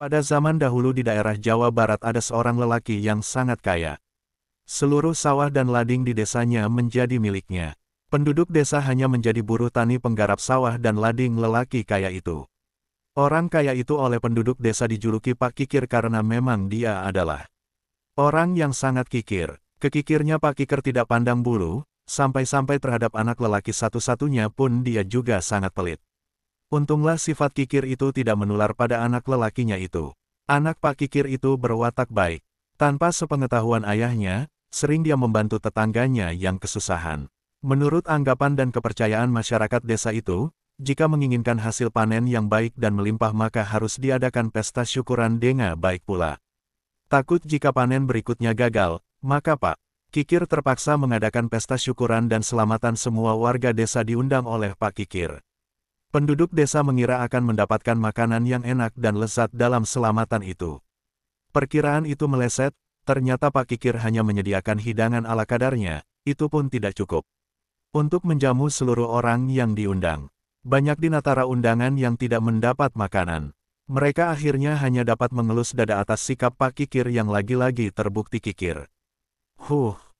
Pada zaman dahulu di daerah Jawa Barat ada seorang lelaki yang sangat kaya. Seluruh sawah dan lading di desanya menjadi miliknya. Penduduk desa hanya menjadi buruh tani penggarap sawah dan lading lelaki kaya itu. Orang kaya itu oleh penduduk desa dijuluki Pak Kikir karena memang dia adalah orang yang sangat kikir. Kekikirnya Pak Kikir tidak pandang bulu, sampai-sampai terhadap anak lelaki satu-satunya pun dia juga sangat pelit. Untunglah sifat kikir itu tidak menular pada anak lelakinya itu. Anak Pak Kikir itu berwatak baik. Tanpa sepengetahuan ayahnya, sering dia membantu tetangganya yang kesusahan. Menurut anggapan dan kepercayaan masyarakat desa itu, jika menginginkan hasil panen yang baik dan melimpah maka harus diadakan pesta syukuran dengan baik pula. Takut jika panen berikutnya gagal, maka Pak Kikir terpaksa mengadakan pesta syukuran dan selamatan semua warga desa diundang oleh Pak Kikir. Penduduk desa mengira akan mendapatkan makanan yang enak dan lezat dalam selamatan itu. Perkiraan itu meleset, ternyata Pak Kikir hanya menyediakan hidangan ala kadarnya, itu pun tidak cukup untuk menjamu seluruh orang yang diundang. Banyak di antara undangan yang tidak mendapat makanan. Mereka akhirnya hanya dapat mengelus dada atas sikap Pak Kikir yang lagi-lagi terbukti kikir.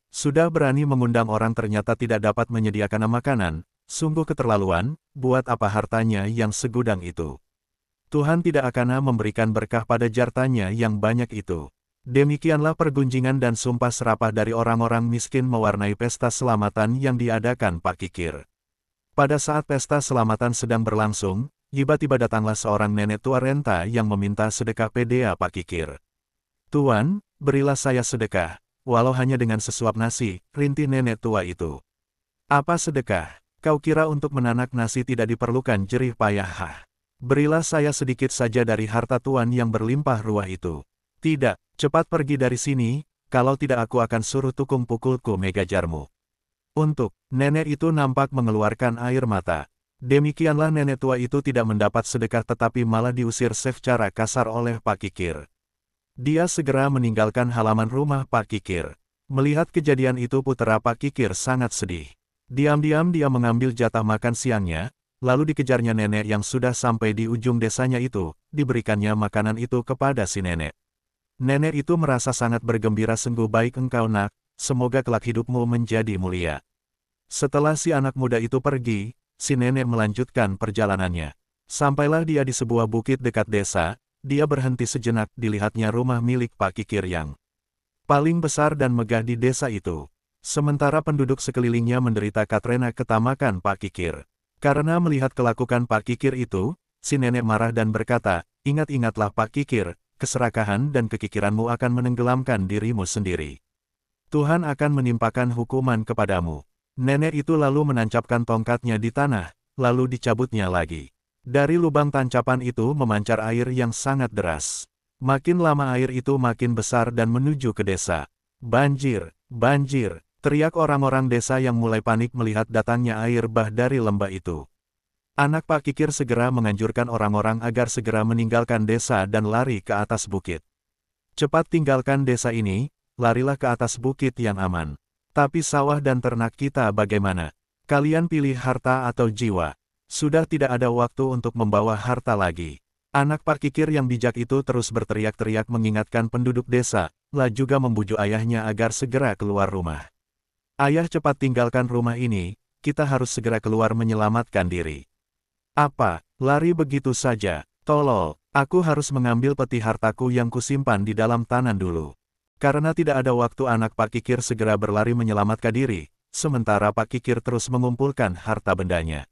Sudah berani mengundang orang ternyata tidak dapat menyediakan makanan. Sungguh keterlaluan, buat apa hartanya yang segudang itu. Tuhan tidak akan memberikan berkah pada jartanya yang banyak itu. Demikianlah pergunjingan dan sumpah serapah dari orang-orang miskin mewarnai pesta selamatan yang diadakan Pak Kikir. Pada saat pesta selamatan sedang berlangsung, tiba-tiba datanglah seorang nenek tua renta yang meminta sedekah pedea Pak Kikir. "Tuan, berilah saya sedekah, walau hanya dengan sesuap nasi," rintih nenek tua itu. "Apa sedekah? Kau kira untuk menanak nasi tidak diperlukan jerih payah? Berilah saya sedikit saja dari harta tuan yang berlimpah ruah itu. Tidak, cepat pergi dari sini, kalau tidak aku akan suruh tukung pukulku megajarmu." Nenek itu nampak mengeluarkan air mata. Demikianlah nenek tua itu tidak mendapat sedekah tetapi malah diusir secara kasar oleh Pak Kikir. Dia segera meninggalkan halaman rumah Pak Kikir. Melihat kejadian itu putera Pak Kikir sangat sedih. Diam-diam dia mengambil jatah makan siangnya, lalu dikejarnya nenek yang sudah sampai di ujung desanya itu, diberikannya makanan itu kepada si nenek. Nenek itu merasa sangat bergembira, "Sungguh baik engkau nak, semoga kelak hidupmu menjadi mulia." Setelah si anak muda itu pergi, si nenek melanjutkan perjalanannya. Sampailah dia di sebuah bukit dekat desa, dia berhenti sejenak, dilihatnya rumah milik Pak Kikir yang paling besar dan megah di desa itu. Sementara penduduk sekelilingnya menderita katrena ketamakan Pak Kikir. Karena melihat kelakuan Pak Kikir itu, si nenek marah dan berkata, "Ingat-ingatlah Pak Kikir, keserakahan dan kekikiranmu akan menenggelamkan dirimu sendiri. Tuhan akan menimpakan hukuman kepadamu." Nenek itu lalu menancapkan tongkatnya di tanah, lalu dicabutnya lagi. Dari lubang tancapan itu memancar air yang sangat deras. Makin lama air itu makin besar dan menuju ke desa. "Banjir! Banjir!" teriak orang-orang desa yang mulai panik melihat datangnya air bah dari lembah itu. Anak Pak Kikir segera menganjurkan orang-orang agar segera meninggalkan desa dan lari ke atas bukit. "Cepat tinggalkan desa ini, larilah ke atas bukit yang aman. Tapi sawah dan ternak kita bagaimana? Kalian pilih harta atau jiwa? Sudah tidak ada waktu untuk membawa harta lagi." Anak Pak Kikir yang bijak itu terus berteriak-teriak mengingatkan penduduk desa, lah juga membujuk ayahnya agar segera keluar rumah. "Ayah, cepat tinggalkan rumah ini, kita harus segera keluar menyelamatkan diri." "Apa, lari begitu saja? Tolol, aku harus mengambil peti hartaku yang kusimpan di dalam tanah dulu." Karena tidak ada waktu, anak Pak Kikir segera berlari menyelamatkan diri, sementara Pak Kikir terus mengumpulkan harta bendanya.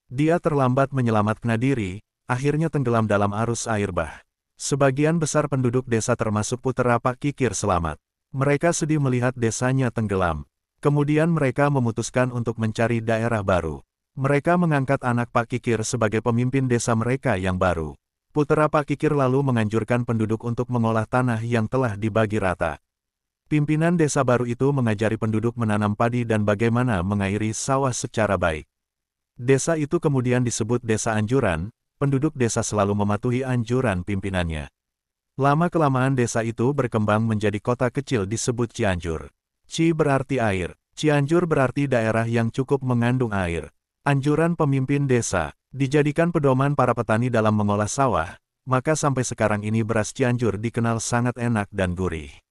Dia terlambat menyelamatkan diri, akhirnya tenggelam dalam arus air bah. Sebagian besar penduduk desa termasuk putera Pak Kikir selamat. Mereka sedih melihat desanya tenggelam. Kemudian mereka memutuskan untuk mencari daerah baru. Mereka mengangkat anak Pak Kikir sebagai pemimpin desa mereka yang baru. Putera Pak Kikir lalu menganjurkan penduduk untuk mengolah tanah yang telah dibagi rata. Pimpinan desa baru itu mengajari penduduk menanam padi dan bagaimana mengairi sawah secara baik. Desa itu kemudian disebut Desa Anjuran, penduduk desa selalu mematuhi anjuran pimpinannya. Lama-kelamaan desa itu berkembang menjadi kota kecil disebut Cianjur. Ci berarti air, Cianjur berarti daerah yang cukup mengandung air. Anjuran pemimpin desa dijadikan pedoman para petani dalam mengolah sawah. Maka sampai sekarang ini beras Cianjur dikenal sangat enak dan gurih.